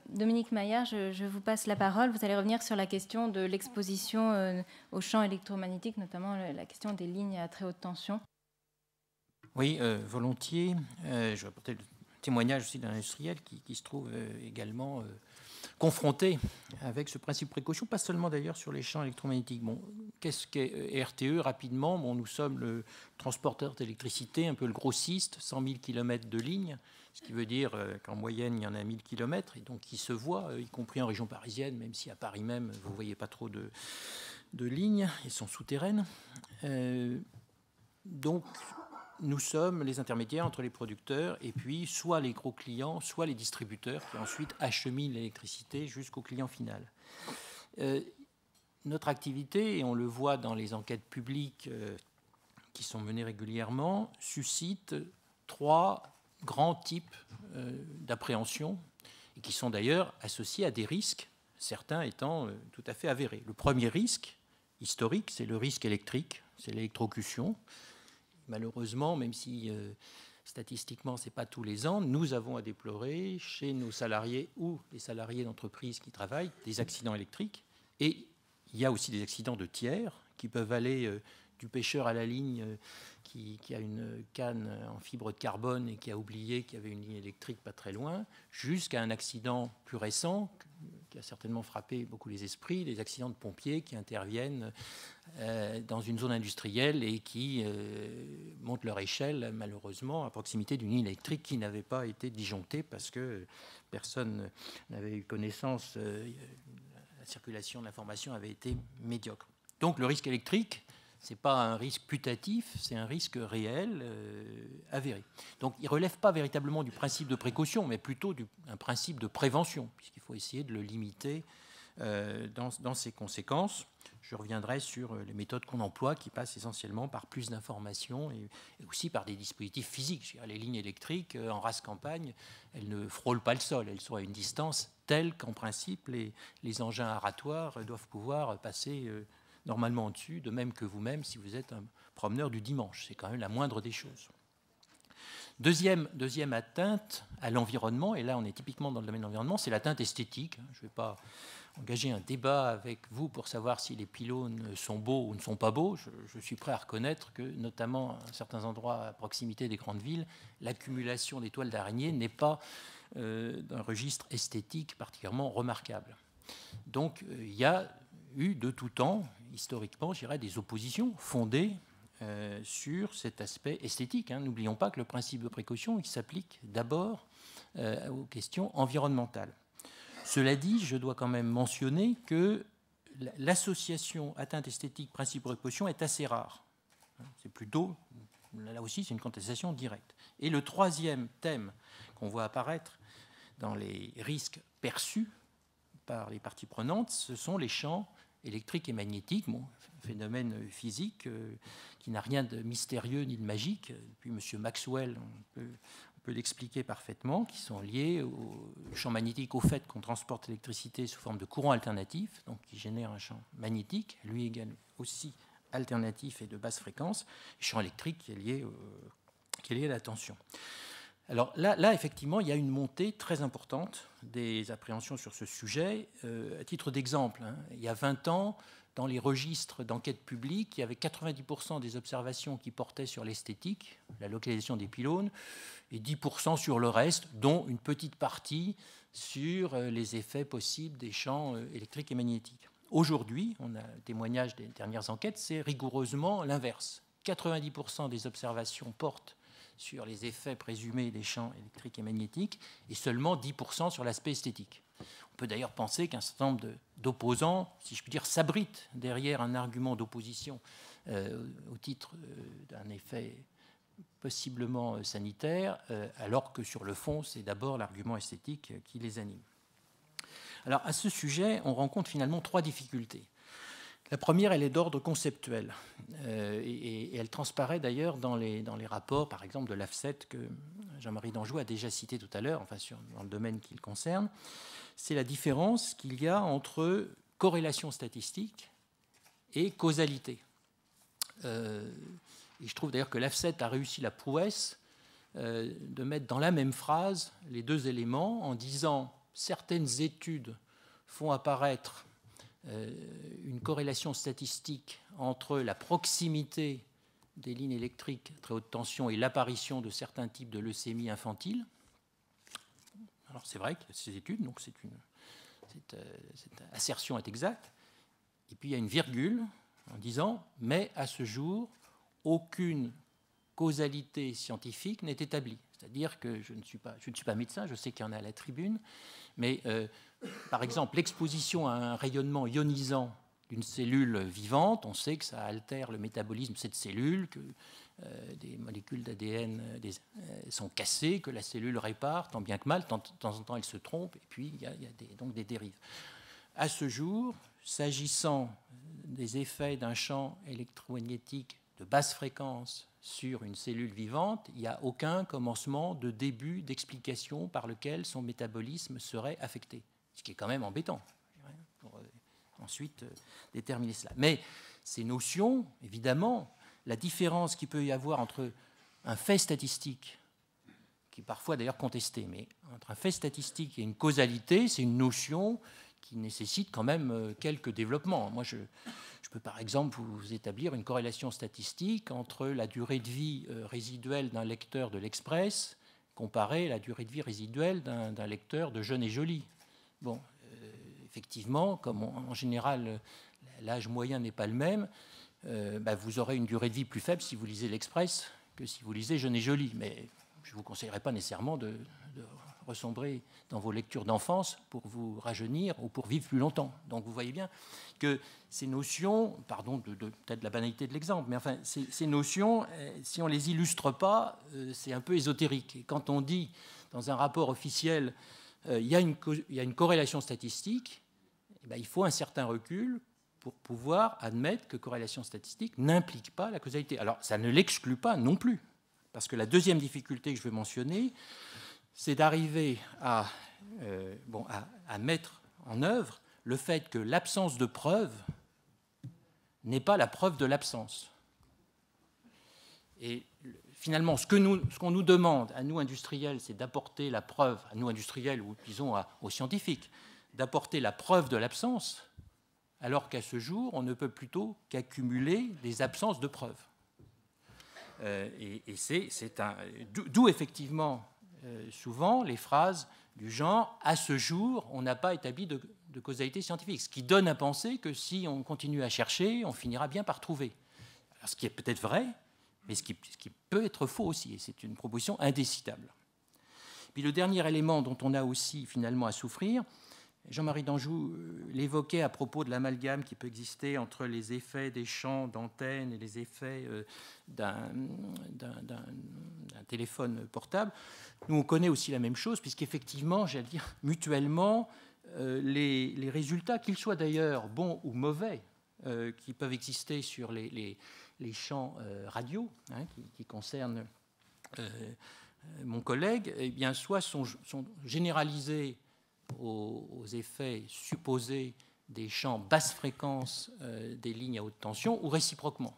Dominique Maillard, je vous passe la parole. Vous allez revenir sur la question de l'exposition aux champs électromagnétiques, notamment la question des lignes à très haute tension. Oui, volontiers. Je vais apporter le témoignage aussi d'un industriel qui se trouve également confronté avec ce principe de précaution, pas seulement d'ailleurs sur les champs électromagnétiques. Bon, qu'est-ce qu'est RTE rapidement? Bon, nous sommes le transporteur d'électricité, un peu le grossiste, 100 000 km de lignes, ce qui veut dire qu'en moyenne, il y en a 1000 km, et donc qui se voit, y compris en région parisienne, même si à Paris même, vous ne voyez pas trop de lignes, elles sont souterraines. Donc, nous sommes les intermédiaires entre les producteurs et puis soit les gros clients, soit les distributeurs qui ensuite acheminent l'électricité jusqu'au client final. Notre activité, et on le voit dans les enquêtes publiques qui sont menées régulièrement, suscite 3 grands types d'appréhension et qui sont d'ailleurs associés à des risques, certains étant tout à fait avérés. Le premier risque historique, c'est le risque électrique, c'est l'électrocution. Malheureusement, même si statistiquement, ce n'est pas tous les ans, nous avons à déplorer chez nos salariés ou les salariés d'entreprises qui travaillent des accidents électriques. Et il y a aussi des accidents de tiers qui peuvent aller du pêcheur à la ligne qui a une canne en fibre de carbone et qui a oublié qu'il y avait une ligne électrique pas très loin, jusqu'à un accident plus récent qui a certainement frappé beaucoup les esprits, des accidents de pompiers qui interviennent dans une zone industrielle et qui montent leur échelle, malheureusement, à proximité d'une ligne électrique qui n'avait pas été disjonctée parce que personne n'avait eu connaissance, la circulation de l'information avait été médiocre. Donc le risque électrique, ce n'est pas un risque putatif, c'est un risque réel, avéré. Donc il ne relève pas véritablement du principe de précaution, mais plutôt d'un principe de prévention, puisqu'il faut essayer de le limiter dans ses conséquences. Je reviendrai sur les méthodes qu'on emploie, qui passent essentiellement par plus d'informations et aussi par des dispositifs physiques. Les lignes électriques, en race campagne, elles ne frôlent pas le sol, elles sont à une distance telle qu'en principe, les engins aratoires doivent pouvoir passer normalement au-dessus, de même que vous-même si vous êtes un promeneur du dimanche. C'est quand même la moindre des choses. Deuxième atteinte à l'environnement, et là on est typiquement dans le domaine de l'environnement, c'est l'atteinte esthétique. Je ne vais pas engager un débat avec vous pour savoir si les pylônes sont beaux ou ne sont pas beaux. Je suis prêt à reconnaître que, notamment à certains endroits à proximité des grandes villes, l'accumulation des toiles d'araignée n'est pas d'un registre esthétique particulièrement remarquable. Donc il y a eu de tout temps, historiquement, je dirais, des oppositions fondées sur cet aspect esthétique. N'oublions pas que le principe de précaution, il s'applique d'abord aux questions environnementales. Cela dit, je dois quand même mentionner que l'association atteinte esthétique, principe de précaution est assez rare. C'est plutôt, là aussi, c'est une contestation directe. Et le troisième thème qu'on voit apparaître dans les risques perçus par les parties prenantes, ce sont les champs électriques et magnétiques, bon, phénomène physique qui n'a rien de mystérieux ni de magique. Depuis M. Maxwell, on peut l'expliquer parfaitement, qui sont liés au champ magnétique, au fait qu'on transporte l'électricité sous forme de courant alternatif, donc qui génère un champ magnétique, lui également aussi alternatif et de basse fréquence, le champ électrique qui est lié à la tension. Alors là, effectivement, il y a une montée très importante des appréhensions sur ce sujet. À titre d'exemple, il y a 20 ans, dans les registres d'enquête publique, il y avait 90% des observations qui portaient sur l'esthétique, la localisation des pylônes, et 10% sur le reste, dont une petite partie sur les effets possibles des champs électriques et magnétiques. Aujourd'hui, on a le témoignage des dernières enquêtes, c'est rigoureusement l'inverse. 90% des observations portent sur les effets présumés des champs électriques et magnétiques et seulement 10% sur l'aspect esthétique. On peut d'ailleurs penser qu'un certain nombre d'opposants, si je puis dire, s'abritent derrière un argument d'opposition au titre d'un effet possiblement sanitaire, alors que sur le fond, c'est d'abord l'argument esthétique qui les anime. Alors, à ce sujet, on rencontre finalement 3 difficultés. La première, elle est d'ordre conceptuel et elle transparaît d'ailleurs dans les rapports, par exemple, de l'AFCET que Jean-Marie Danjou a déjà cité tout à l'heure, enfin dans le domaine qui le concerne. C'est la différence qu'il y a entre corrélation statistique et causalité. Et je trouve d'ailleurs que l'AFCET a réussi la prouesse de mettre dans la même phrase les 2 éléments en disant certaines études font apparaître une corrélation statistique entre la proximité des lignes électriques à très haute tension et l'apparition de certains types de leucémie infantile. Alors c'est vrai qu'il y a ces études, donc cette assertion est exacte. Et puis il y a une virgule en disant « mais à ce jour, aucune causalité scientifique n'est établie ». C'est-à-dire que je ne suis pas médecin, je sais qu'il y en a à la tribune, mais par exemple, l'exposition à un rayonnement ionisant d'une cellule vivante, on sait que ça altère le métabolisme de cette cellule, que des molécules d'ADN sont cassées, que la cellule répare, tant bien que mal, de temps en temps elle se trompe, et puis il y a donc des dérives. À ce jour, s'agissant des effets d'un champ électromagnétique de basse fréquence sur une cellule vivante, il n'y a aucun commencement de début d'explication par lequel son métabolisme serait affecté, ce qui est quand même embêtant pour ensuite déterminer cela. Mais ces notions, évidemment, la différence qu'il peut y avoir entre un fait statistique, qui est parfois d'ailleurs contesté, mais entre un fait statistique et une causalité, c'est une notion qui nécessite quand même quelques développements. Moi, je peux par exemple vous établir une corrélation statistique entre la durée de vie résiduelle d'un lecteur de l'Express comparée à la durée de vie résiduelle d'un lecteur de Jeune et Jolie. Bon, effectivement, comme en général l'âge moyen n'est pas le même, vous aurez une durée de vie plus faible si vous lisez l'Express que si vous lisez Jeune et Jolie. Mais je ne vous conseillerais pas nécessairement de ressombrer dans vos lectures d'enfance pour vous rajeunir ou pour vivre plus longtemps. Donc vous voyez bien que ces notions, pardon de peut-être la banalité de l'exemple, mais enfin ces notions, si on ne les illustre pas, c'est un peu ésotérique. Et quand on dit dans un rapport officiel, il y a une corrélation statistique, il faut un certain recul pour pouvoir admettre que corrélation statistique n'implique pas la causalité. Alors ça ne l'exclut pas non plus, parce que la deuxième difficulté que je vais mentionner, c'est d'arriver à mettre en œuvre le fait que l'absence de preuve n'est pas la preuve de l'absence. Et finalement, ce qu'on nous demande, à nous industriels, c'est d'apporter la preuve, à nous industriels ou disons aux scientifiques, d'apporter la preuve de l'absence, alors qu'à ce jour, on ne peut plutôt qu'accumuler des absences de preuves. D'où effectivement souvent les phrases du genre « à ce jour, on n'a pas établi de causalité scientifique », ce qui donne à penser que si on continue à chercher, on finira bien par trouver. Alors, ce qui est peut-être vrai, mais ce qui peut être faux aussi, et c'est une proposition indécidable. Puis le dernier élément dont on a aussi finalement à souffrir, Jean-Marie Danjou l'évoquait à propos de l'amalgame qui peut exister entre les effets des champs d'antenne et les effets d'un téléphone portable. Nous, on connaît aussi la même chose, puisqu'effectivement, j'allais dire, mutuellement, les résultats, qu'ils soient d'ailleurs bons ou mauvais, qui peuvent exister sur les champs radio, qui concernent mon collègue, eh bien, soit sont généralisés aux effets supposés des champs basse fréquence des lignes à haute tension ou réciproquement.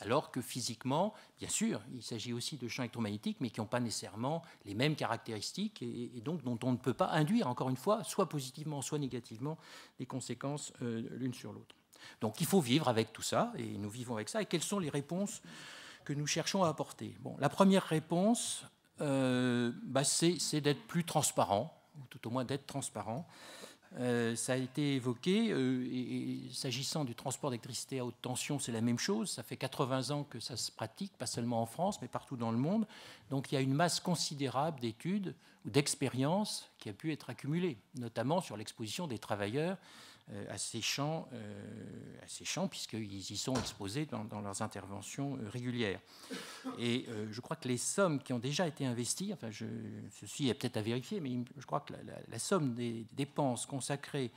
Alors que physiquement, bien sûr, il s'agit aussi de champs électromagnétiques, mais qui n'ont pas nécessairement les mêmes caractéristiques et donc dont on ne peut pas induire, encore une fois, soit positivement, soit négativement, des conséquences l'une sur l'autre. Donc il faut vivre avec tout ça, et nous vivons avec ça. Et quelles sont les réponses que nous cherchons à apporter ? Bon, la première réponse, c'est d'être plus transparent, ou tout au moins d'être transparent. Ça a été évoqué, et s'agissant du transport d'électricité à haute tension, c'est la même chose. Ça fait 80 ans que ça se pratique, pas seulement en France, mais partout dans le monde. Donc il y a une masse considérable d'études ou d'expériences qui a pu être accumulée, notamment sur l'exposition des travailleurs à ces champs puisqu'ils y sont exposés dans leurs interventions régulières. Et je crois que les sommes qui ont déjà été investies, enfin ceci est peut-être à vérifier, mais je crois que la somme des dépenses consacrées,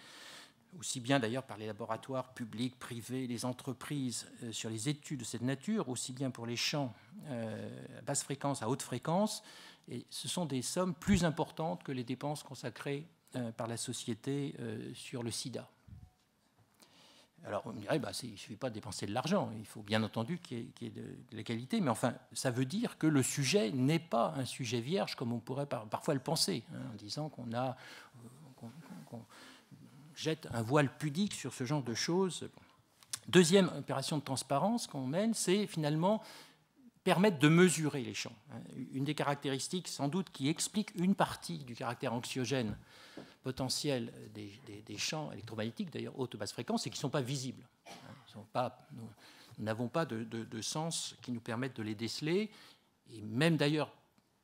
aussi bien d'ailleurs par les laboratoires publics, privés, les entreprises, sur les études de cette nature, aussi bien pour les champs à basse fréquence, à haute fréquence, et ce sont des sommes plus importantes que les dépenses consacrées par la société sur le sida. Alors on me dirait, il ne suffit pas de dépenser de l'argent, il faut bien entendu qu'il y ait de la qualité, mais enfin, ça veut dire que le sujet n'est pas un sujet vierge comme on pourrait parfois le penser, en disant qu'on jette un voile pudique sur ce genre de choses. Deuxième opération de transparence qu'on mène, c'est finalement permettre de mesurer les champs. Une des caractéristiques, sans doute, qui explique une partie du caractère anxiogène potentiel des champs électromagnétiques, d'ailleurs haute ou basse fréquence, c'est qu'ils ne sont pas visibles. Nous n'avons pas de sens qui nous permettent de les déceler. Et même d'ailleurs,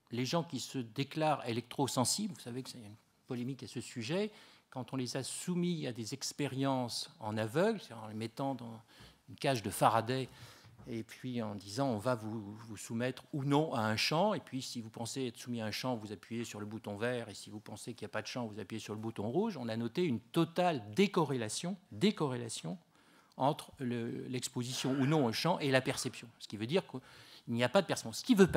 les gens qui se déclarent électrosensibles, vous savez qu'il y a une polémique à ce sujet, quand on les a soumis à des expériences en aveugle, c'est-à-dire en les mettant dans une cage de Faraday, et puis en disant on va vous soumettre ou non à un champ, et puis si vous pensez être soumis à un champ, vous appuyez sur le bouton vert, et si vous pensez qu'il n'y a pas de champ, vous appuyez sur le bouton rouge. On a noté une totale décorrélation entre l'exposition ou non au champ et la perception, ce qui veut dire qu'il n'y a pas de perception. Ce qui ne veut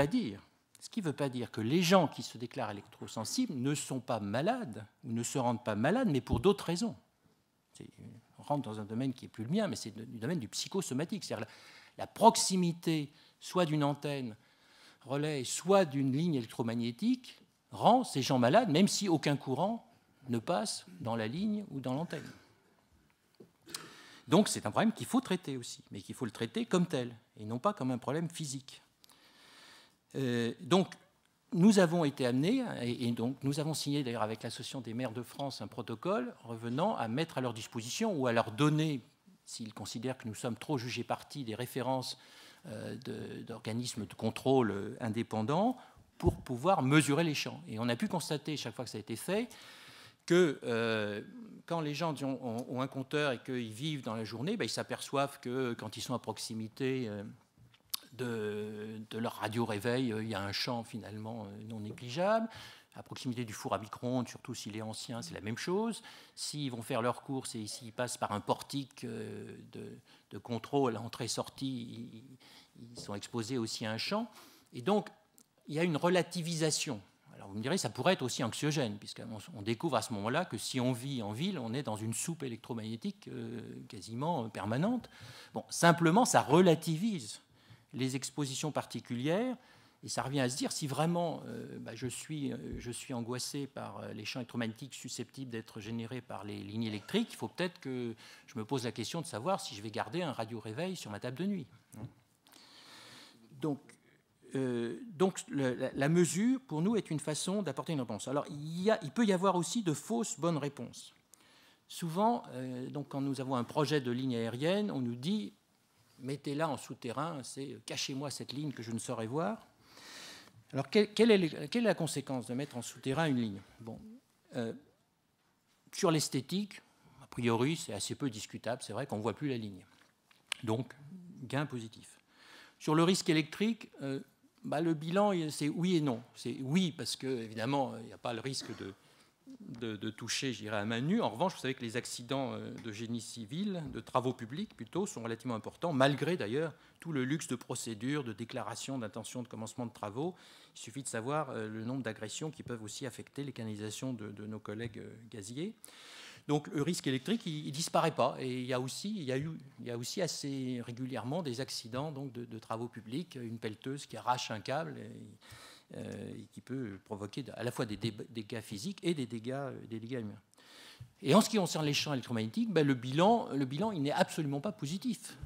pas dire que les gens qui se déclarent électrosensibles ne sont pas malades ou ne se rendent pas malades, mais pour d'autres raisons. On rentre dans un domaine qui n'est plus le mien, mais c'est du domaine du psychosomatique, c'est-à-dire la proximité soit d'une antenne relais, soit d'une ligne électromagnétique rend ces gens malades, même si aucun courant ne passe dans la ligne ou dans l'antenne. Donc c'est un problème qu'il faut traiter aussi, mais qu'il faut le traiter comme tel, et non pas comme un problème physique. Donc nous avons été amenés, et donc nous avons signé d'ailleurs avec l'Association des maires de France un protocole revenant à mettre à leur disposition ou à leur donner, s'ils considèrent que nous sommes trop jugés partis, des références d'organismes de contrôle indépendants pour pouvoir mesurer les champs. Et on a pu constater, chaque fois que ça a été fait, que quand les gens ont un compteur et qu'ils vivent dans la journée, ils s'aperçoivent que quand ils sont à proximité de leur radio-réveil, il y a un champ finalement non négligeable. À proximité du four à micro-ondes, surtout s'il est ancien, c'est la même chose. S'ils vont faire leurs courses et s'ils passent par un portique de contrôle, entrée-sortie, ils sont exposés aussi à un champ. Et donc, il y a une relativisation. Alors, vous me direz, ça pourrait être aussi anxiogène, puisqu'on découvre à ce moment-là que si on vit en ville, on est dans une soupe électromagnétique quasiment permanente. Bon, simplement, ça relativise les expositions particulières. Et ça revient à se dire, si vraiment je suis angoissé par les champs électromagnétiques susceptibles d'être générés par les lignes électriques, il faut peut-être que je me pose la question de savoir si je vais garder un radio-réveil sur ma table de nuit. Donc la mesure, pour nous, est une façon d'apporter une réponse. Alors, il peut y avoir aussi de fausses bonnes réponses. Souvent, donc, quand nous avons un projet de ligne aérienne, on nous dit, mettez-la en souterrain, cachez-moi cette ligne que je ne saurais voir. Alors, quelle est la conséquence de mettre en souterrain une ligne ? Bon, sur l'esthétique, a priori, c'est assez peu discutable. C'est vrai qu'on ne voit plus la ligne. Donc, gain positif. Sur le risque électrique, le bilan, c'est oui et non. C'est oui, parce qu'évidemment, il n'y a pas le risque de toucher, je dirais, à main nue. En revanche, vous savez que les accidents de génie civil, de travaux publics plutôt, sont relativement importants, malgré d'ailleurs tout le luxe de procédures, de déclarations d'intention de commencement de travaux. Il suffit de savoir le nombre d'agressions qui peuvent aussi affecter les canalisations de nos collègues gaziers. Donc le risque électrique, il ne disparaît pas. Et il y a aussi assez régulièrement des accidents donc, de travaux publics, une pelleteuse qui arrache un câble et qui peut provoquer à la fois des dégâts physiques et des dégâts humains. Et en ce qui concerne les champs électromagnétiques, le bilan il n'est absolument pas positif.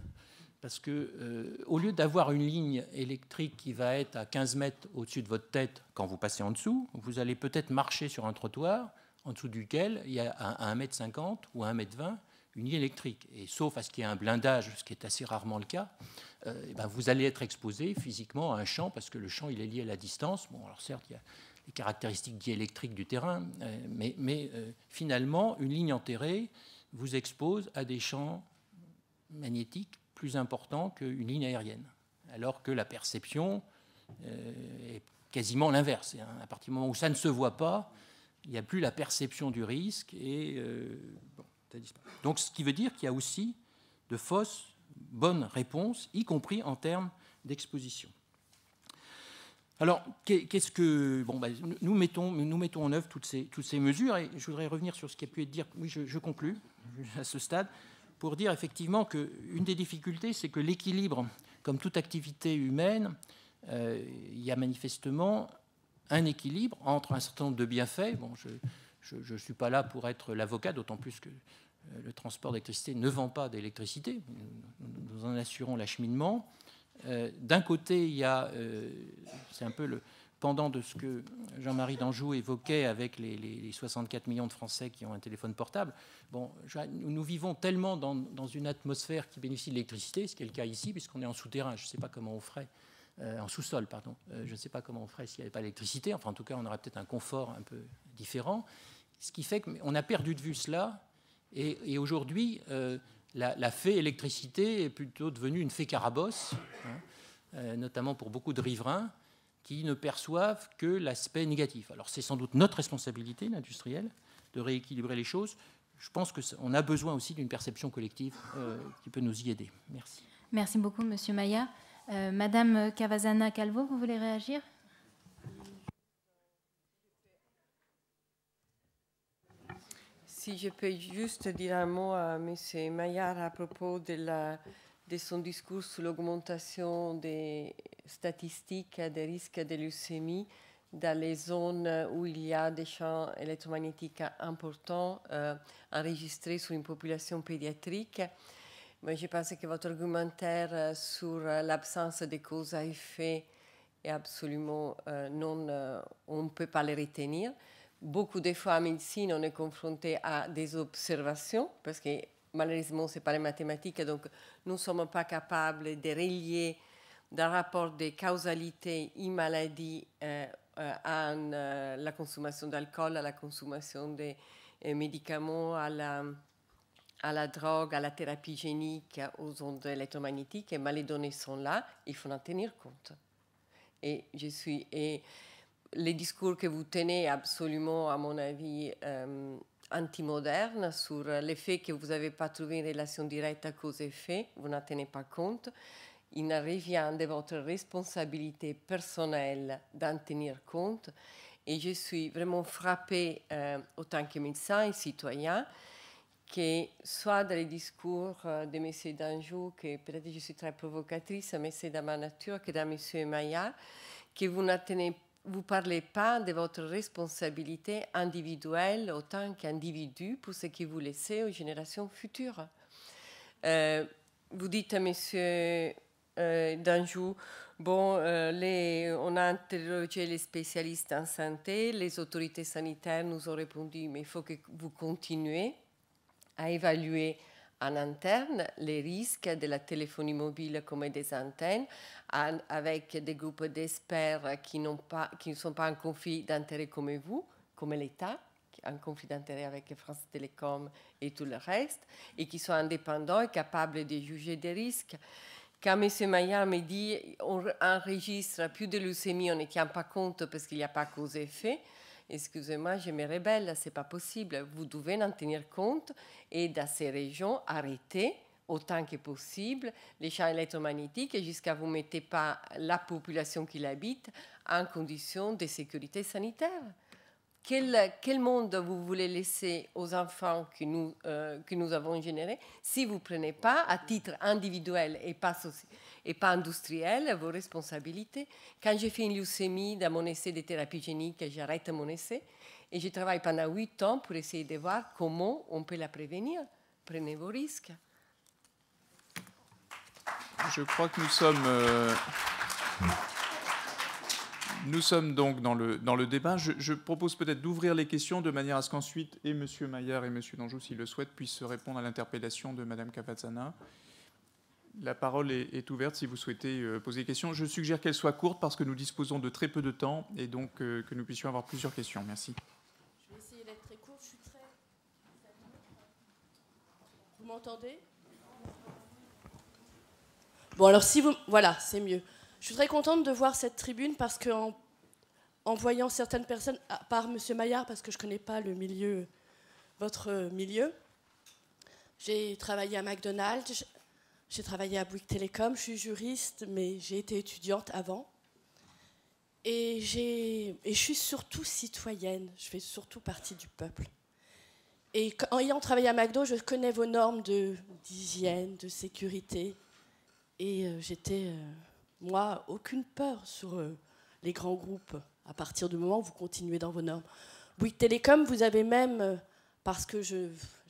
Parce qu'au lieu d'avoir une ligne électrique qui va être à 15 mètres au-dessus de votre tête quand vous passez en dessous, vous allez peut-être marcher sur un trottoir en dessous duquel il y a à 1,50 m ou à 1,20 m une ligne électrique. Et sauf à ce qu'il y ait un blindage, ce qui est assez rarement le cas, vous allez être exposé physiquement à un champ, parce que le champ il est lié à la distance. Bon, alors certes, il y a les caractéristiques diélectriques du terrain, mais finalement, une ligne enterrée vous expose à des champs magnétiques plus importants qu'une ligne aérienne, alors que la perception est quasiment l'inverse. À partir du moment où ça ne se voit pas, il n'y a plus la perception du risque. Donc, ce qui veut dire qu'il y a aussi de fausses bonnes réponses, y compris en termes d'exposition. Alors, nous mettons en œuvre toutes ces mesures, et je voudrais revenir sur ce qui a pu être dit. Oui, je conclus à ce stade. pour dire effectivement qu'une des difficultés, c'est que l'équilibre, comme toute activité humaine, il y a manifestement un équilibre entre un certain nombre de bienfaits. Bon, je ne suis pas là pour être l'avocat, d'autant plus que le transport d'électricité ne vend pas d'électricité. Nous en assurons l'acheminement. D'un côté, il y a, c'est un peu le pendant de ce que Jean-Marie Danjou évoquait avec les 64 millions de Français qui ont un téléphone portable. Bon, nous vivons tellement dans une atmosphère qui bénéficie de l'électricité, ce qui est le cas ici, puisqu'on est en souterrain. Je ne sais pas comment on ferait, en sous-sol, pardon. Je ne sais pas comment on ferait s'il n'y avait pas d'électricité. Enfin, en tout cas, on aurait peut-être un confort un peu différent. Ce qui fait qu'on a perdu de vue cela. Et aujourd'hui, la fée électricité est plutôt devenue une fée carabosse, hein, notamment pour beaucoup de riverains qui ne perçoivent que l'aspect négatif. Alors c'est sans doute notre responsabilité, l'industriel, de rééquilibrer les choses. Je pense qu'on a besoin aussi d'une perception collective qui peut nous y aider. Merci. Merci beaucoup, Monsieur Maillard. Madame Cavazana Calvo, vous voulez réagir ? Si je peux juste dire un mot à M. Maillard à propos de son discours sur l'augmentation des statistiques des risques de leucémie dans les zones où il y a des champs électromagnétiques importants enregistrés sur une population pédiatrique. Mais je pense que votre argumentaire sur l'absence de cause à effet est absolument non, on ne peut pas le retenir. Beaucoup de fois en médecine, on est confronté à des observations, parce que malheureusement, ce n'est pas les mathématiques, donc nous ne sommes pas capables de relier d'un rapport de causalité une maladie à la consommation d'alcool, à la consommation de médicaments, à la drogue, à la thérapie génique, aux ondes électromagnétiques, mais les données sont là, il faut en tenir compte. Et le discours que vous tenez est absolument, à mon avis, anti-moderne sur le fait que vous n'avez pas trouvé une relation directe à cause-effet, vous n'en tenez pas compte. Il revient de votre responsabilité personnelle d'en tenir compte. Et je suis vraiment frappée, autant que médecin et citoyen, que soit dans les discours de M. Danjou, que peut-être je suis très provocatrice, mais c'est dans ma nature, que dans M. Maillard, que vous ne parlez pas de votre responsabilité individuelle autant qu'individu pour ce que vous laissez aux générations futures. Vous dites à M. Danjou, bon, on a interrogé les spécialistes en santé, les autorités sanitaires nous ont répondu, mais il faut que vous continuez à évaluer en interne les risques de la téléphonie mobile comme des antennes, avec des groupes d'experts qui ne sont pas en conflit d'intérêt comme vous, comme l'État, en conflit d'intérêt avec France Télécom et tout le reste, et qui sont indépendants et capables de juger des risques. Quand M. Maillard me dit on enregistre plus de leucémie, on ne tient pas compte parce qu'il n'y a pas cause-effet, excusez-moi, je me rebelle, ce n'est pas possible. Vous devez en tenir compte et dans ces régions, arrêter autant que possible les champs électromagnétiques jusqu'à vous ne mettez pas la population qui l'habite en condition de sécurité sanitaire. Quel monde vous voulez laisser aux enfants que nous avons générés si vous ne prenez pas à titre individuel et pas industriel vos responsabilités? Quand j'ai fait une leucémie dans mon essai de thérapie génique, j'arrête mon essai et je travaille pendant 8 ans pour essayer de voir comment on peut la prévenir. Prenez vos risques. Je crois que nous sommes donc dans le débat. Je propose peut-être d'ouvrir les questions de manière à ce qu'ensuite et M. Maillard et M. Danjou, s'ils le souhaitent, puissent répondre à l'interpellation de Mme Cavazana. La parole est ouverte si vous souhaitez poser des questions. Je suggère qu'elle soit courte parce que nous disposons de très peu de temps et donc que nous puissions avoir plusieurs questions. Merci. Je vais essayer d'être très courte. Je suis très... Vous m'entendez ? Bon, alors si vous... Voilà, c'est mieux. Je suis très contente de voir cette tribune parce qu'en voyant certaines personnes, à part M. Maillard, parce que je ne connais pas le milieu, votre milieu, j'ai travaillé à McDonald's, j'ai travaillé à Bouygues Télécom, je suis juriste, mais j'ai été étudiante avant. Et je suis surtout citoyenne, je fais surtout partie du peuple. Et ayant travaillé à McDo, je connais vos normes d'hygiène, de sécurité. Et j'étais, moi, aucune peur sur les grands groupes, à partir du moment où vous continuez dans vos normes. Bouygues Télécom, vous avez même, parce que je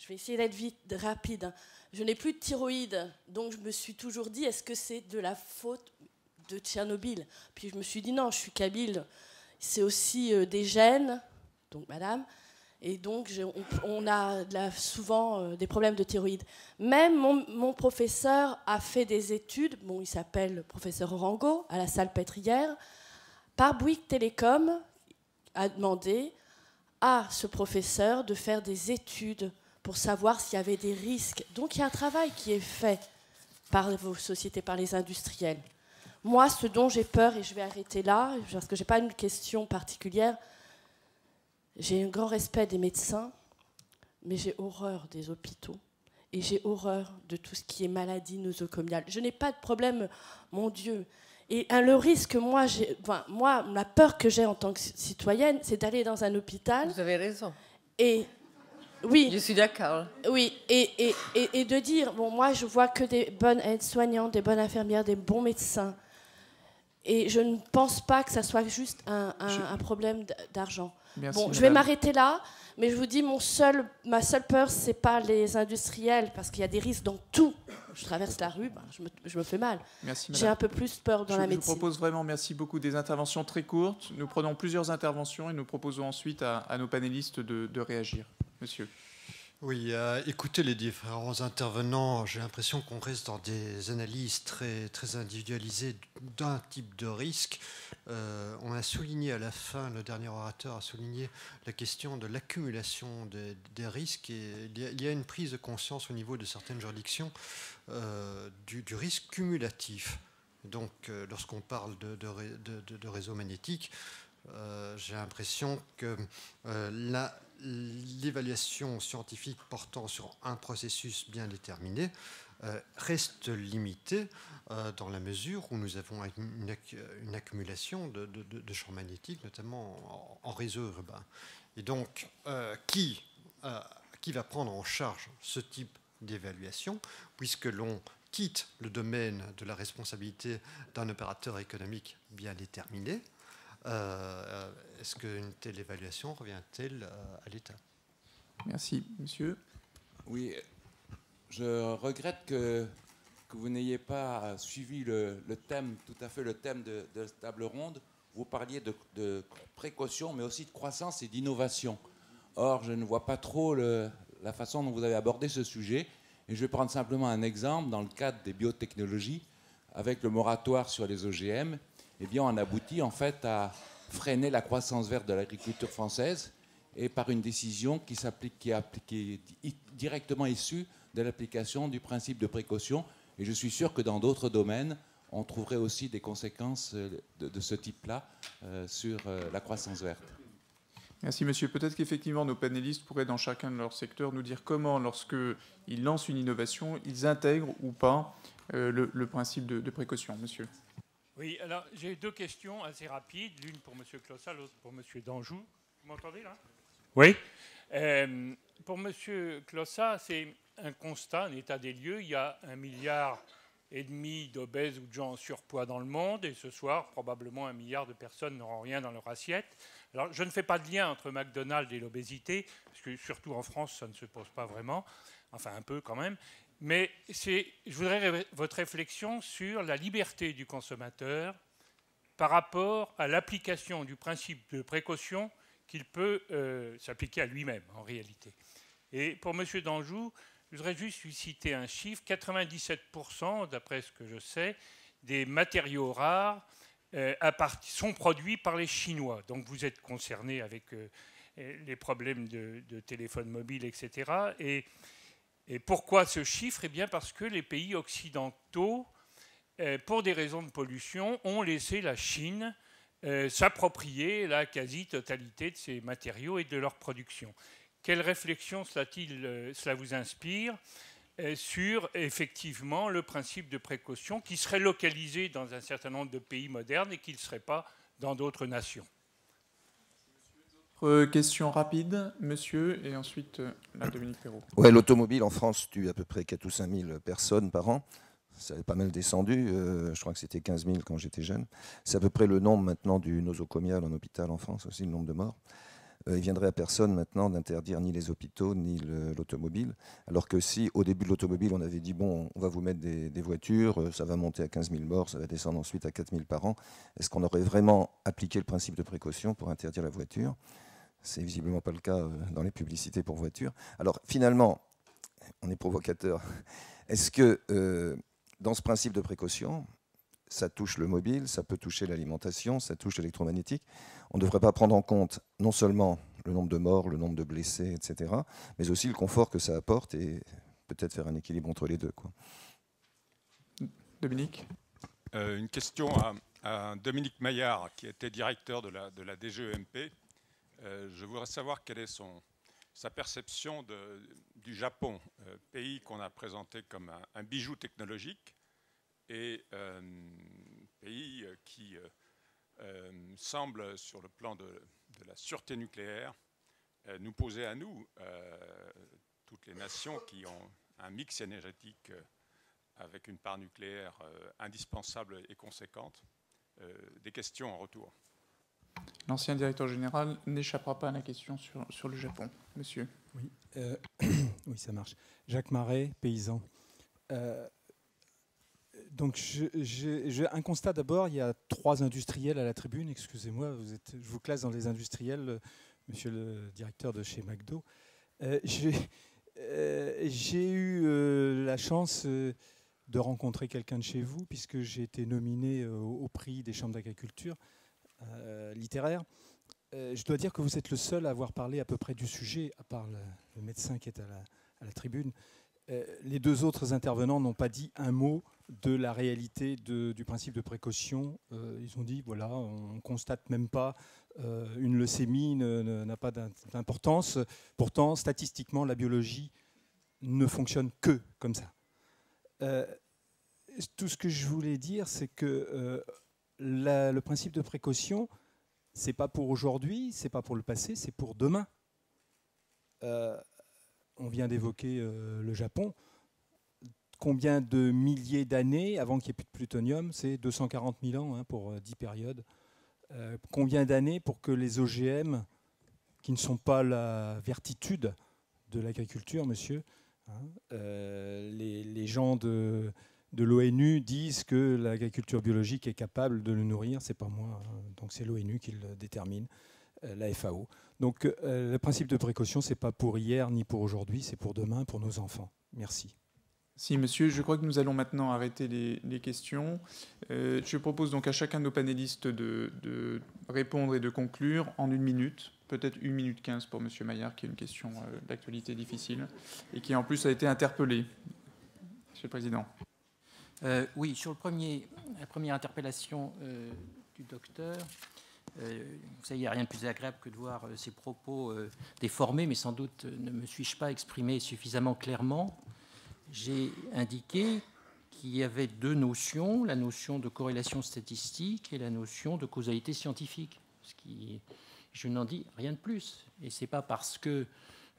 vais essayer d'être vite, rapide, hein, je n'ai plus de thyroïde, donc je me suis toujours dit, est-ce que c'est de la faute de Tchernobyl? Puis je me suis dit, non, je suis kabyle, c'est aussi des gènes, donc madame, et donc on a souvent des problèmes de thyroïde. Même mon professeur a fait des études, bon, il s'appelle professeur Orango, à la Salpêtrière, par Bouygues Télécom, a demandé à ce professeur de faire des études pour savoir s'il y avait des risques. Donc il y a un travail qui est fait par vos sociétés, par les industriels. Moi, ce dont j'ai peur, et je vais arrêter là, parce que je n'ai pas une question particulière, j'ai un grand respect des médecins, mais j'ai horreur des hôpitaux. Et j'ai horreur de tout ce qui est maladie nosocomiale. Je n'ai pas de problème, mon Dieu. Et le risque, moi, la peur que j'ai en tant que citoyenne, c'est d'aller dans un hôpital. Vous avez raison. Et oui. Je suis d'accord. Oui, et de dire, bon, moi, je vois que des bonnes aides-soignantes, des bonnes infirmières, des bons médecins. Et je ne pense pas que ça soit juste un problème d'argent. Merci, bon, je vais m'arrêter là, mais je vous dis, ma seule peur, c'est pas les industriels, parce qu'il y a des risques dans tout. Je traverse la rue, je me fais mal. J'ai un peu plus peur dans la médecine. Je vous propose vraiment, merci beaucoup, des interventions très courtes. Nous prenons plusieurs interventions et nous proposons ensuite à nos panélistes de réagir. Monsieur. Oui, écoutez les différents intervenants, j'ai l'impression qu'on reste dans des analyses très, très individualisées d'un type de risque. On a souligné à la fin, le dernier orateur a souligné la question de l'accumulation des risques. Et il y a une prise de conscience au niveau de certaines juridictions du risque cumulatif. Donc, lorsqu'on parle de réseau magnétique, j'ai l'impression que l'évaluation scientifique portant sur un processus bien déterminé reste limitée dans la mesure où nous avons une accumulation de champs magnétiques, notamment en réseau urbain. Et donc, qui va prendre en charge ce type d'évaluation, puisque l'on quitte le domaine de la responsabilité d'un opérateur économique bien déterminé? Est-ce qu'une telle évaluation revient-elle à l'État? Merci, monsieur. Oui, je regrette que vous n'ayez pas suivi le thème, tout à fait le thème de cette table ronde. Vous parliez de précaution, mais aussi de croissance et d'innovation. Or, je ne vois pas trop la façon dont vous avez abordé ce sujet. Et je vais prendre simplement un exemple. Dans le cadre des biotechnologies, avec le moratoire sur les OGM, eh bien, on aboutit en fait à freiner la croissance verte de l'agriculture française et par une décision qui est directement issue de l'application du principe de précaution. Et je suis sûr que dans d'autres domaines, on trouverait aussi des conséquences de ce type-là sur la croissance verte. Merci, monsieur. Peut-être qu'effectivement, nos panélistes pourraient, dans chacun de leur secteur, nous dire comment, lorsqu'ils lancent une innovation, ils intègrent ou pas le principe de précaution. Monsieur. Oui, alors j'ai deux questions assez rapides, l'une pour M. Clossa, l'autre pour M. Danjou. Vous m'entendez là? Oui. Pour M. Clossa, c'est un constat, un état des lieux. Il y a 1,5 milliard d'obèses ou de gens en surpoids dans le monde, et ce soir, probablement 1 milliard de personnes n'auront rien dans leur assiette. Alors, je ne fais pas de lien entre McDonald's et l'obésité, parce que surtout en France, ça ne se pose pas vraiment, enfin un peu quand même. Mais je voudrais votre réflexion sur la liberté du consommateur par rapport à l'application du principe de précaution qu'il peut s'appliquer à lui-même, en réalité. Et pour M. Danjou, je voudrais juste lui citer un chiffre. 97%, d'après ce que je sais, des matériaux rares sont produits par les Chinois. Donc vous êtes concerné avec les problèmes de téléphone mobile, etc. Et pourquoi ce chiffre? Eh bien parce que les pays occidentaux, pour des raisons de pollution, ont laissé la Chine s'approprier la quasi-totalité de ces matériaux et de leur production. Quelle réflexion cela vous inspire sur, effectivement, le principe de précaution qui serait localisé dans un certain nombre de pays modernes et qui ne serait pas dans d'autres nations? Question rapide, monsieur, et ensuite la Dominique Perrault. Ouais, l'automobile en France tue à peu près 4 ou 5 000 personnes par an. Ça avait pas mal descendu. Je crois que c'était 15 000 quand j'étais jeune. C'est à peu près le nombre maintenant du nosocomial en hôpital en France, aussi le nombre de morts. Il viendrait à personne maintenant d'interdire ni les hôpitaux ni l'automobile. Alors que si, au début de l'automobile, on avait dit, bon, on va vous mettre des voitures, ça va monter à 15 000 morts, ça va descendre ensuite à 4 000 par an, est-ce qu'on aurait vraiment appliqué le principe de précaution pour interdire la voiture ? C'est visiblement pas le cas dans les publicités pour voitures. Alors finalement, on est provocateur. Est-ce que dans ce principe de précaution, ça touche le mobile, ça peut toucher l'alimentation, ça touche l'électromagnétique. On ne devrait pas prendre en compte non seulement le nombre de morts, le nombre de blessés, etc., mais aussi le confort que ça apporte et peut-être faire un équilibre entre les deux, quoi. Dominique ? Une question à Dominique Maillard, qui était directeur de la DGEMP. Je voudrais savoir quelle est sa perception du Japon, pays qu'on a présenté comme un bijou technologique, et pays qui semble, sur le plan de la sûreté nucléaire, nous poser à nous, toutes les nations qui ont un mix énergétique avec une part nucléaire indispensable et conséquente, des questions en retour. L'ancien directeur général n'échappera pas à la question sur le Japon. Monsieur. Oui, oui, ça marche. Jacques Marais, paysan. Donc, un constat d'abord, il y a 3 industriels à la tribune. Excusez-moi, je vous classe dans les industriels, monsieur le directeur de chez McDo. J'ai eu la chance de rencontrer quelqu'un de chez vous, puisque j'ai été nominé au prix des chambres d'agriculture littéraire. Je dois dire que vous êtes le seul à avoir parlé à peu près du sujet, à part le médecin qui est à la tribune. Les 2 autres intervenants n'ont pas dit un mot de la réalité du principe de précaution. Ils ont dit, voilà, on ne constate même pas une leucémie, n'a pas d'importance. Pourtant, statistiquement, la biologie ne fonctionne que comme ça. Tout ce que je voulais dire, c'est que le principe de précaution, c'est pas pour aujourd'hui, c'est pas pour le passé, c'est pour demain. On vient d'évoquer le Japon. Combien de milliers d'années avant qu'il n'y ait plus de plutonium? C'est 240 000 ans pour 10 périodes. Combien d'années pour que les OGM, qui ne sont pas la vertitude de l'agriculture, monsieur, les gens de l'ONU disent que l'agriculture biologique est capable de le nourrir, c'est pas moi, donc c'est l'ONU qui le détermine, la FAO. Donc le principe de précaution, c'est pas pour hier ni pour aujourd'hui, c'est pour demain, pour nos enfants. Merci. Si, monsieur, je crois que nous allons maintenant arrêter les questions. Je propose donc à chacun de nos panélistes de répondre et de conclure en 1 minute, peut-être 1 minute 15 pour monsieur Maillard, qui a une question d'actualité difficile et qui en plus a été interpellé. Monsieur le Président. Oui, sur la première interpellation du docteur, vous savez, il n'y a rien de plus agréable que de voir ces propos déformés, mais sans doute ne me suis-je pas exprimé suffisamment clairement. J'ai indiqué qu'il y avait 2 notions, la notion de corrélation statistique et la notion de causalité scientifique. Je n'en dis rien de plus. Et ce n'est pas parce que...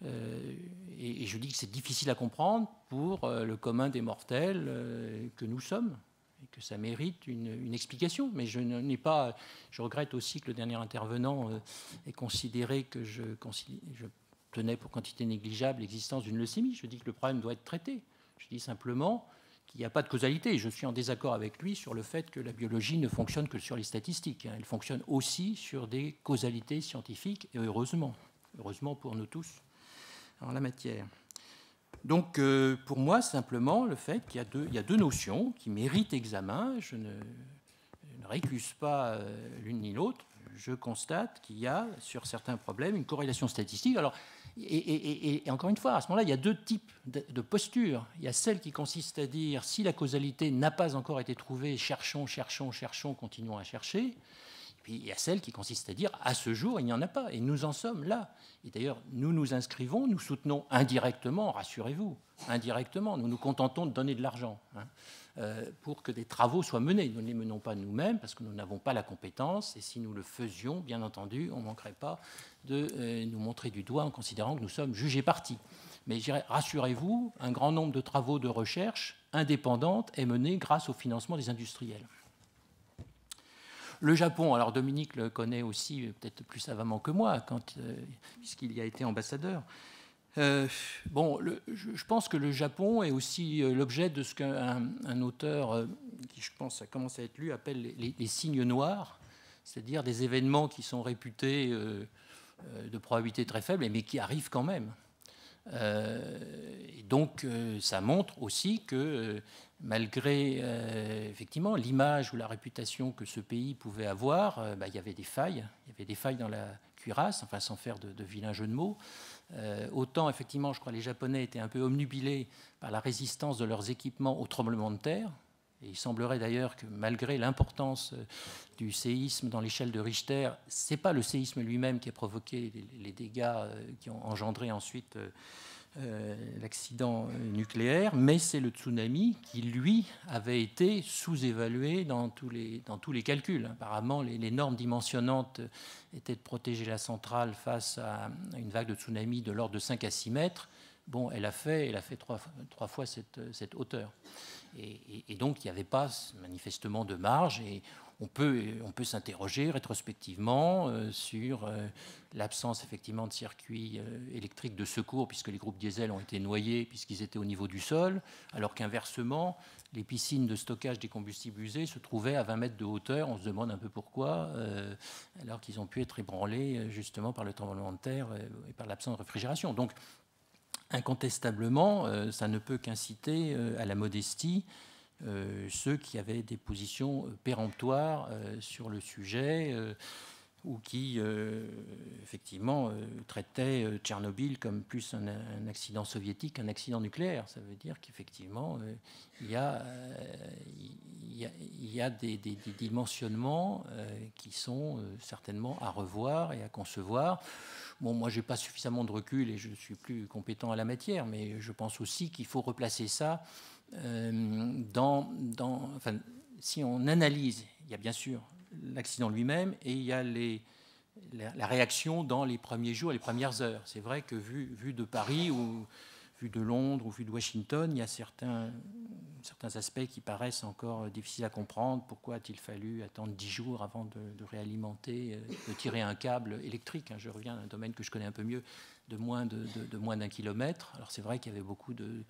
et je dis que c'est difficile à comprendre pour le commun des mortels que nous sommes, et que ça mérite une explication. Mais je regrette aussi que le dernier intervenant ait considéré que je tenais pour quantité négligeable l'existence d'une leucémie. Je dis que le problème doit être traité. Je dis simplement qu'il n'y a pas de causalité. Je suis en désaccord avec lui sur le fait que la biologie ne fonctionne que sur les statistiques. Elle fonctionne aussi sur des causalités scientifiques, et heureusement pour nous tous en la matière. Donc, pour moi, simplement, le fait qu'il y a deux notions qui méritent examen. Je ne récuse pas l'une ni l'autre. Je constate qu'il y a, sur certains problèmes, une corrélation statistique. Alors, et encore une fois, à ce moment-là, il y a 2 types de postures. Il y a celle qui consiste à dire, si la causalité n'a pas encore été trouvée, cherchons, continuons à chercher. puis il y a celle qui consiste à dire à ce jour, il n'y en a pas. Et nous en sommes là. Et d'ailleurs, nous nous inscrivons, nous soutenons indirectement, rassurez-vous, indirectement. Nous nous contentons de donner de l'argent pour que des travaux soient menés. Nous ne les menons pas nous-mêmes parce que nous n'avons pas la compétence. Et si nous le faisions, bien entendu, on ne manquerait pas de nous montrer du doigt en considérant que nous sommes jugés partis. Mais je dirais, rassurez-vous, un grand nombre de travaux de recherche indépendante est mené grâce au financement des industriels. Le Japon, alors Dominique le connaît aussi peut-être plus savamment que moi, puisqu'il y a été ambassadeur. Je pense que le Japon est aussi l'objet de ce qu'un auteur, qui je pense ça commence à être lu, appelle les signes noirs, c'est-à-dire des événements qui sont réputés de probabilité très faible, mais qui arrivent quand même. Et donc, ça montre aussi que malgré effectivement l'image ou la réputation que ce pays pouvait avoir, il y avait des failles. Il y avait des failles dans la cuirasse, enfin sans faire de vilains jeux de mots. Autant, effectivement, je crois que les Japonais étaient un peu omnubilés par la résistance de leurs équipements au tremblement de terre. Et il semblerait d'ailleurs que malgré l'importance du séisme dans l'échelle de Richter, ce n'est pas le séisme lui-même qui a provoqué les dégâts qui ont engendré ensuite l'accident nucléaire, mais c'est le tsunami qui, lui, avait été sous-évalué dans tous les calculs. Apparemment, les normes dimensionnantes étaient de protéger la centrale face à une vague de tsunami de l'ordre de 5 à 6 mètres. Bon, elle a fait trois fois cette hauteur. Et donc, il n'y avait pas manifestement de marge. Et on peut s'interroger rétrospectivement sur l'absence effectivement de circuits électriques de secours, puisque les groupes diesel ont été noyés, puisqu'ils étaient au niveau du sol, alors qu'inversement, les piscines de stockage des combustibles usés se trouvaient à 20 mètres de hauteur. On se demande un peu pourquoi, alors qu'ils ont pu être ébranlés justement par le tremblement de terre et par l'absence de réfrigération. Donc, incontestablement, ça ne peut qu'inciter à la modestie ceux qui avaient des positions péremptoires sur le sujet ou qui, effectivement, traitaient Tchernobyl comme plus un accident soviétique qu'un accident nucléaire. Ça veut dire qu'effectivement, il y a des dimensionnements qui sont certainement à revoir et à concevoir. Bon, moi, je n'ai pas suffisamment de recul et je ne suis plus compétent à la matière, mais je pense aussi qu'il faut replacer ça enfin, si on analyse, il y a bien sûr l'accident lui-même et il y a la réaction dans les premiers jours et les premières heures. C'est vrai que vu de Paris ou vu de Londres ou vu de Washington, il y a certains aspects qui paraissent encore difficiles à comprendre. Pourquoi a-t-il fallu attendre 10 jours avant de réalimenter, de tirer un câble électrique, hein. Je reviens à un domaine que je connais un peu mieux, de moins d'un kilomètre. Alors c'est vrai qu'il y avait beaucoup de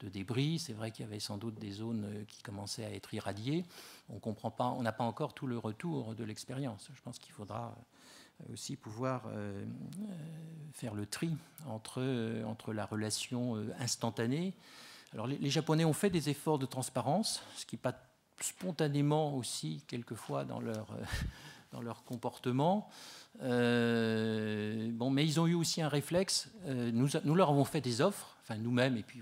débris, c'est vrai qu'il y avait sans doute des zones qui commençaient à être irradiées. On n'a pas encore tout le retour de l'expérience. Je pense qu'il faudra aussi pouvoir faire le tri entre la relation instantanée. Alors les Japonais ont fait des efforts de transparence, ce qui n'est pas spontanément aussi quelquefois dans leur comportement. Mais ils ont eu aussi un réflexe. Nous leur avons fait des offres, enfin nous-mêmes et puis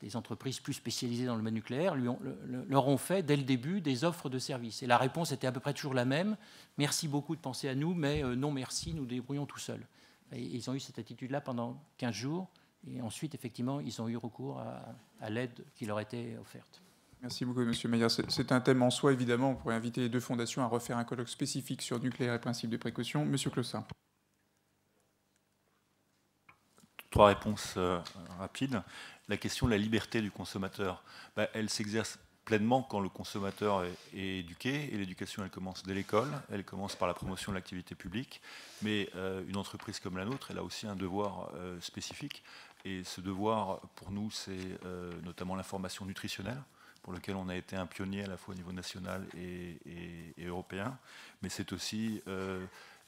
des entreprises plus spécialisées dans le domaine nucléaire leur ont fait dès le début des offres de services. Et la réponse était à peu près toujours la même. Merci beaucoup de penser à nous, mais non merci, nous débrouillons tout seuls. Et ils ont eu cette attitude-là pendant 15 jours. Et ensuite, effectivement, ils ont eu recours à l'aide qui leur était offerte. Merci beaucoup, M. Maillard. C'est un thème en soi, évidemment. On pourrait inviter les deux fondations à refaire un colloque spécifique sur le nucléaire et principes de précaution. M. Clossard. 3 réponses rapides. La question de la liberté du consommateur, elle s'exerce pleinement quand le consommateur est éduqué. Et l'éducation, elle commence dès l'école. Elle commence par la promotion de l'activité publique. Mais une entreprise comme la nôtre, elle a aussi un devoir spécifique. Et ce devoir, pour nous, c'est notamment l'information nutritionnelle, pour lequel on a été un pionnier à la fois au niveau national et européen. Mais c'est aussi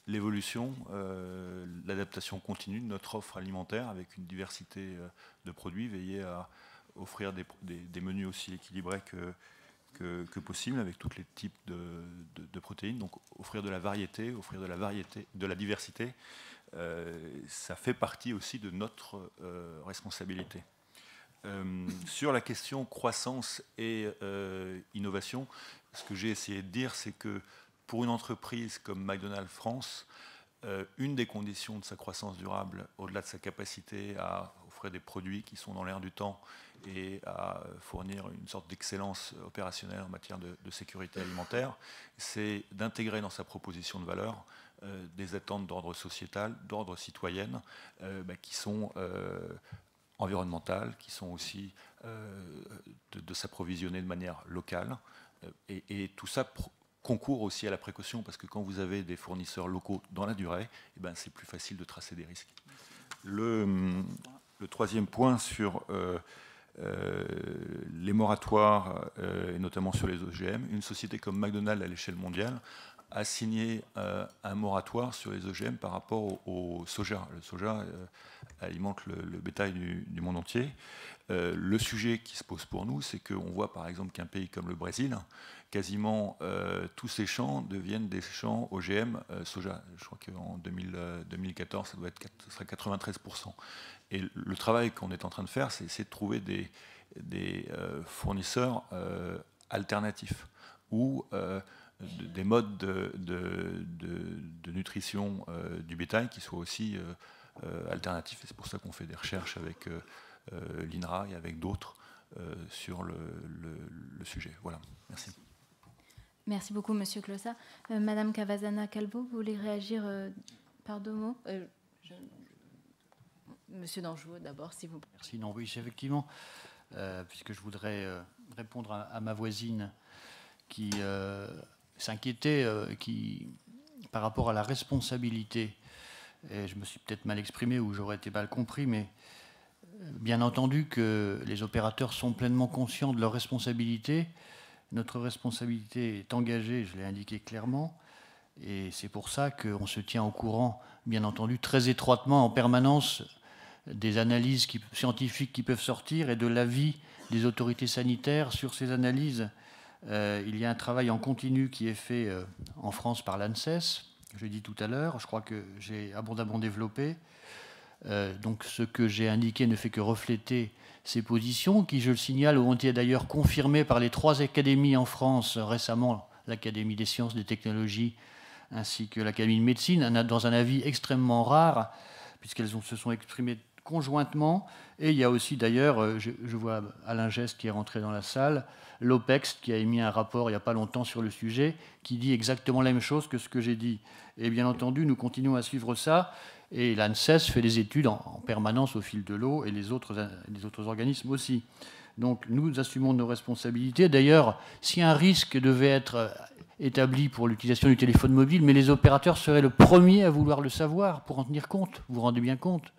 l'évolution, l'adaptation continue de notre offre alimentaire avec une diversité de produits, veiller à offrir des menus aussi équilibrés que possible avec tous les types de protéines. Donc offrir de la variété, de la diversité, ça fait partie aussi de notre responsabilité. Sur la question croissance et innovation, ce que j'ai essayé de dire, c'est que pour une entreprise comme McDonald's France, une des conditions de sa croissance durable, au-delà de sa capacité à offrir des produits qui sont dans l'air du temps et à fournir une sorte d'excellence opérationnelle en matière de sécurité alimentaire, c'est d'intégrer dans sa proposition de valeur des attentes d'ordre sociétal, d'ordre citoyenne, qui sont environnementales, qui sont aussi de s'approvisionner de manière locale. Et tout ça concourt aussi à la précaution, parce que quand vous avez des fournisseurs locaux dans la durée, c'est plus facile de tracer des risques. Le troisième point sur les moratoires, et notamment sur les OGM, une société comme McDonald's à l'échelle mondiale a signé un moratoire sur les OGM par rapport au soja. Le soja alimente le bétail du monde entier. Le sujet qui se pose pour nous, c'est qu'on voit par exemple qu'un pays comme le Brésil, quasiment tous ces champs deviennent des champs OGM soja. Je crois qu'en 2014, ça serait 93%. Et le travail qu'on est en train de faire, c'est de trouver des fournisseurs alternatifs ou des modes de nutrition du bétail qui soient aussi alternatifs. Et c'est pour ça qu'on fait des recherches avec l'INRA et avec d'autres sur le sujet. Voilà, merci. Merci beaucoup, Monsieur Closa. Madame Cavazana-Calvo, vous voulez réagir par deux mots Monsieur Danjou, d'abord, s'il vous plaît. Merci. Non, oui, effectivement, puisque je voudrais répondre à ma voisine qui s'inquiétait par rapport à la responsabilité. Et je me suis peut-être mal exprimé ou j'aurais été mal compris, mais bien entendu que les opérateurs sont pleinement conscients de leur responsabilité. Notre responsabilité est engagée, je l'ai indiqué clairement, et c'est pour ça qu'on se tient au courant, bien entendu, très étroitement, en permanence, des analyses scientifiques qui peuvent sortir et de l'avis des autorités sanitaires sur ces analyses. Il y a un travail en continu qui est fait en France par l'ANSES, je l'ai dit tout à l'heure, je crois que j'ai abondamment développé. Donc ce que j'ai indiqué ne fait que refléter ces positions, qui, je le signale, ont été d'ailleurs confirmées par les 3 académies en France récemment, l'Académie des sciences, des technologies, ainsi que l'Académie de médecine, dans un avis extrêmement rare, puisqu'elles se sont exprimées conjointement. Et il y a aussi d'ailleurs, je vois Alain Geste qui est rentré dans la salle, l'OPEX qui a émis un rapport il n'y a pas longtemps sur le sujet, qui dit exactement la même chose que ce que j'ai dit. Et bien entendu, nous continuons à suivre ça. Et l'ANSES fait des études en permanence au fil de l'eau, et les autres organismes aussi. Donc nous assumons nos responsabilités. D'ailleurs, si un risque devait être établi pour l'utilisation du téléphone mobile, mais les opérateurs seraient le premier à vouloir le savoir pour en tenir compte. Vous vous rendez bien compte.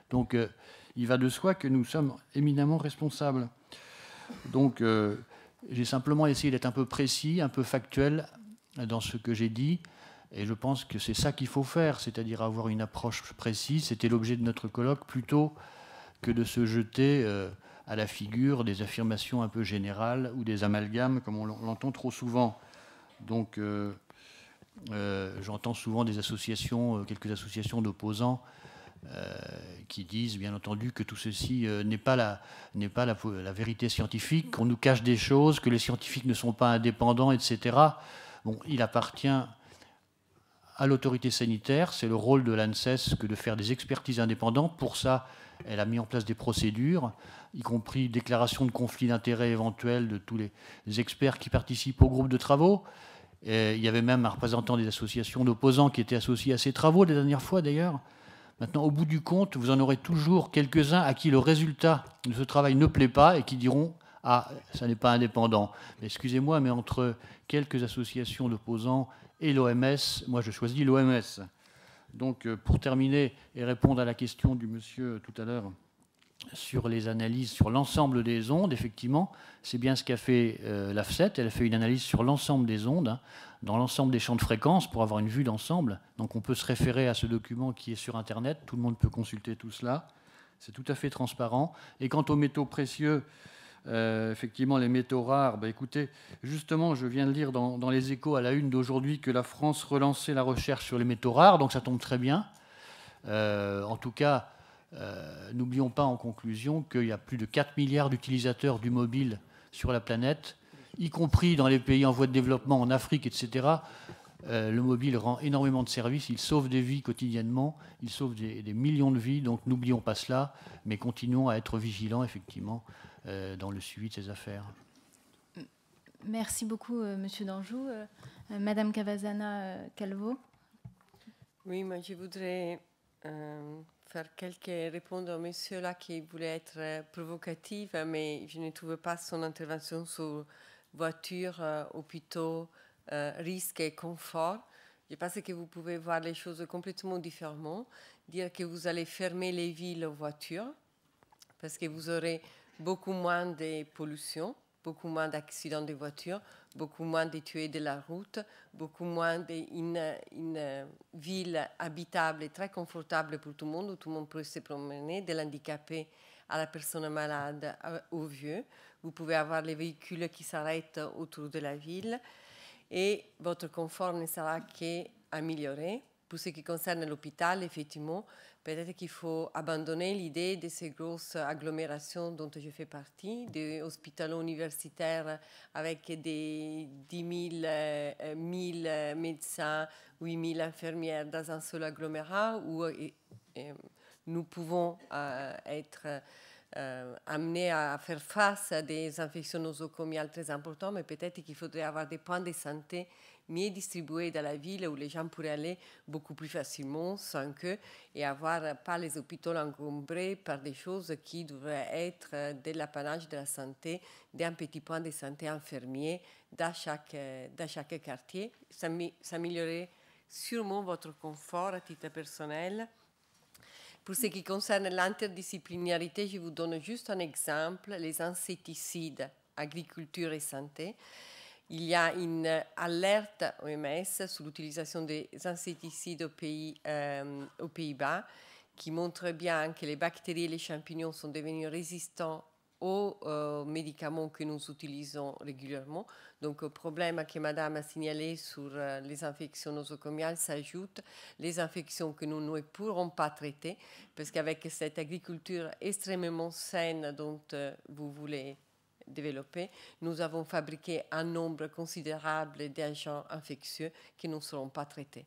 Donc il va de soi que nous sommes éminemment responsables. Donc j'ai simplement essayé d'être un peu précis, un peu factuel dans ce que j'ai dit. Et je pense que c'est ça qu'il faut faire, c'est-à-dire avoir une approche précise. C'était l'objet de notre colloque, plutôt que de se jeter à la figure des affirmations un peu générales ou des amalgames, comme on l'entend trop souvent. Donc j'entends souvent des associations, quelques associations d'opposants qui disent, bien entendu, que tout ceci n'est pas la vérité scientifique, qu'on nous cache des choses, que les scientifiques ne sont pas indépendants, etc. Bon, il appartient à l'autorité sanitaire, c'est le rôle de l'ANSES que de faire des expertises indépendantes. Pour ça, elle a mis en place des procédures, y compris déclaration de conflit d'intérêts éventuels de tous les experts qui participent au groupe de travaux. Et il y avait même un représentant des associations d'opposants qui était associé à ces travaux la dernière fois d'ailleurs. Maintenant, au bout du compte, vous en aurez toujours quelques-uns à qui le résultat de ce travail ne plaît pas et qui diront « Ah, ça n'est pas indépendant ». Excusez-moi, mais entre quelques associations d'opposants et l'OMS, moi je choisis l'OMS. Donc pour terminer et répondre à la question du monsieur tout à l'heure sur les analyses sur l'ensemble des ondes, effectivement, c'est bien ce qu'a fait l'AFCET. Elle a fait une analyse sur l'ensemble des ondes, dans l'ensemble des champs de fréquences, pour avoir une vue d'ensemble. Donc on peut se référer à ce document qui est sur Internet, tout le monde peut consulter tout cela, c'est tout à fait transparent. Et quant aux métaux précieux, effectivement, les métaux rares, écoutez, justement, je viens de lire dans les Échos à la une d'aujourd'hui que la France relançait la recherche sur les métaux rares, donc ça tombe très bien. En tout cas, n'oublions pas en conclusion qu'il y a plus de 4 milliards d'utilisateurs du mobile sur la planète, y compris dans les pays en voie de développement, en Afrique, etc. Le mobile rend énormément de services, il sauve des vies quotidiennement, il sauve des millions de vies, donc n'oublions pas cela, mais continuons à être vigilants, effectivement, dans le suivi de ces affaires. Merci beaucoup, Monsieur Danjou. Madame Cavazana Calvo. Oui, moi je voudrais faire quelques répondre à monsieur là qui voulait être provocative, mais je ne trouve pas son intervention sur voiture, hôpitaux, risque et confort. Je pense que vous pouvez voir les choses complètement différemment. Dire que vous allez fermer les villes aux voitures parce que vous aurez beaucoup moins de pollution, beaucoup moins d'accidents de voitures, beaucoup moins de tués de la route, beaucoup moins d'une ville habitable et très confortable pour tout le monde, où tout le monde peut se promener, de l'handicapé à la personne malade, au vieux. Vous pouvez avoir les véhicules qui s'arrêtent autour de la ville et votre confort ne sera qu'amélioré. Pour ce qui concerne l'hôpital, effectivement, peut-être qu'il faut abandonner l'idée de ces grosses agglomérations dont je fais partie, des hôpitaux universitaires avec des 10 000, 1000 médecins, 8 000 infirmières dans un seul agglomérat où nous pouvons être amenés à faire face à des infections nosocomiales très importantes, mais peut-être qu'il faudrait avoir des points de santé mieux distribués dans la ville où les gens pourraient aller beaucoup plus facilement sans queue et avoir pas les hôpitaux encombrés par des choses qui devraient être de l'apanage de la santé d'un petit point de santé infirmier dans chaque quartier. Ça améliorerait sûrement votre confort à titre personnel. Pour ce qui concerne l'interdisciplinarité, je vous donne juste un exemple, les insecticides, agriculture et santé. Il y a une alerte OMS sur l'utilisation des insecticides aux Pays-Bas qui montre bien que les bactéries et les champignons sont devenus résistants aux médicaments que nous utilisons régulièrement. Donc au problème que Madame a signalé sur les infections nosocomiales s'ajoutent les infections que nous ne pourrons pas traiter parce qu'avec cette agriculture extrêmement saine dont vous voulez développer, nous avons fabriqué un nombre considérable d'agents infectieux qui ne seront pas traités.